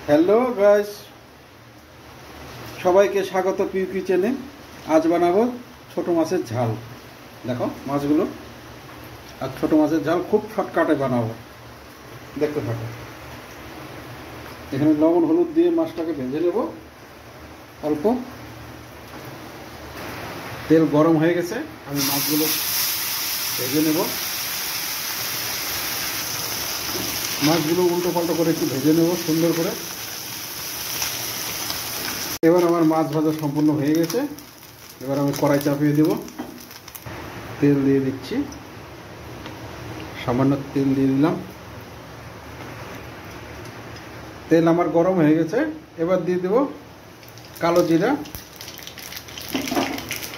Hello guys, সবাইকে স্বাগত পিউ কিচেনে। আজ বানাবো ছোট মাছের ঝাল। দেখো মাছগুলো, আর ছোট মাছের ঝাল খুব শর্টকাটে বানাবো, দেখতে থাকো। এখানে লবণ হলুদ দিয়ে মাছটাকে ভেজে নেব। অল্প তেল গরম হয়ে গেছে, আমি মাছগুলো ভেজে নেব। মাছগুলো উল্টো পাল্টো করে একটু ভেজে নেব সুন্দর করে। এবার আমার মাছ ভাজা সম্পূর্ণ হয়ে গেছে। এবার আমি কড়াই চাপিয়ে দেব, তেল দিয়ে দিচ্ছি, সামান্য তেল দিয়ে দিলাম। তেল আমার গরম হয়ে গেছে। এবার দিয়ে দেব কালো জিরা।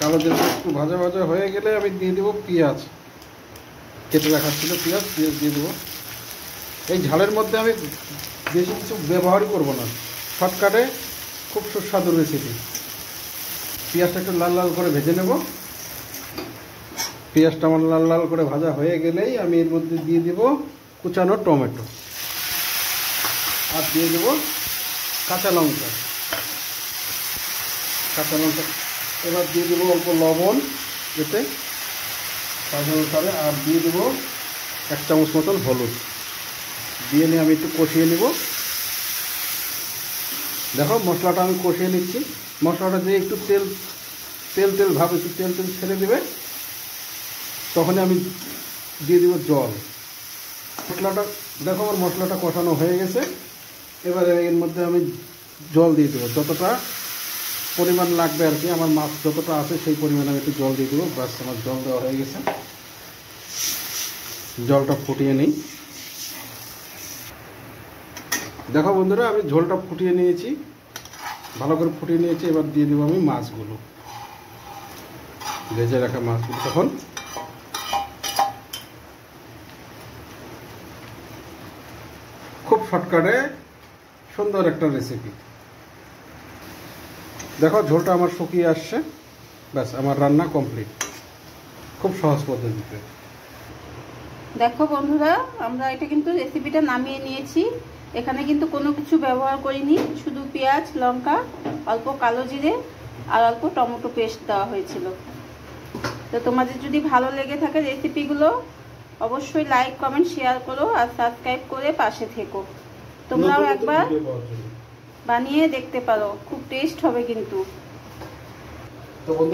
কালো জিরা একটু ভাজা ভাজা হয়ে গেলে আমি দিয়ে দেব পেঁয়াজ, কেটে রাখা ছিল পেঁয়াজ দিয়ে দেবো। এই ঝালের মধ্যে আমি বেশি কিছু ব্যবহারই করব না, শর্টকাটে খুব সুস্বাদু রেসিপি। পেঁয়াজটা একটু লাল লাল করে ভেজে নেব। পেঁয়াজটা আমার লাল লাল করে ভাজা হয়ে গেলেই আমি এর মধ্যে দিয়ে দেব কুচানো টমেটো, আর দিয়ে দেব কাঁচা লঙ্কা। এবার দিয়ে দেবো অল্প লবণ, এতে স্বাদ অনুসারে, আর দিয়ে দেবো 1 চামচ মতন হলুদ। দিয়ে নিয়ে আমি একটু কষিয়ে নেব। দেখো মশলাটা আমি কষিয়ে নিচ্ছি। মশলাটা দিয়ে একটু তেল ভাব, একটু তেল ছেড়ে দেবে, তখনই আমি দিয়ে দেবো জল। মশলাটা দেখো আমার মশলাটা কষানো হয়ে গেছে। এবারে এর মধ্যে আমি জল দিয়ে দেবো, যতটা পরিমাণ লাগবে আর কি, আমার মাছ যতটা আছে সেই পরিমাণে আমি একটু জল দিয়ে দেবো। ব্যাস আমার জল দেওয়া হয়ে গেছে। জলটা ফুটিয়ে নিই। দেখো বন্ধুরা, আমি ঝোলটা ফুটিয়ে নিয়েছি, ভালো করে ফুটিয়ে নিয়েছি। এবার দিয়ে দেবো আমি মাছগুলো, ভেজে রাখা মাছগুলো। তখন খুব শর্টকাটে সুন্দর একটা রেসিপি। দেখো ঝোলটা আমার শুকিয়ে আসছে। ব্যাস আমার রান্না কমপ্লিট, খুব সহজ পদ্ধতিতে। দেখো বন্ধুরা, আমরা এটা কিন্তু রেসিপিটা নামিয়ে নিয়েছি। এখানে কিন্তু কোনো কিছু ব্যবহার করিনি, শুধু পেঁয়াজ লঙ্কা, অল্প কালো জিরে আর অল্প টমেটো পেস্ট দেওয়া হয়েছিল। তো তোমাদের যদি ভালো লেগে থাকে রেসিপিগুলো, অবশ্যই লাইক কমেন্ট শেয়ার করো আর সাবস্ক্রাইব করে পাশে থেকো। তোমরাও একবার বানিয়ে দেখতে পারো, খুব টেস্ট হবে কিন্তু।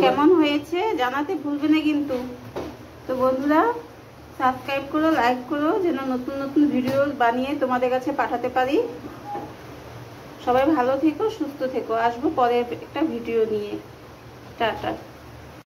কেমন হয়েছে জানাতে ভুলবে না কিন্তু। তো বন্ধুরা, সাবস্ক্রাইব করো, লাইক করো, যেন নতুন নতুন ভিডিও বানিয়ে তোমাদের কাছে পাঠাতে পারি। সবাই ভালো থেকো, সুস্থ থেকো। আসবো পরে একটা ভিডিও নিয়ে। টাটা।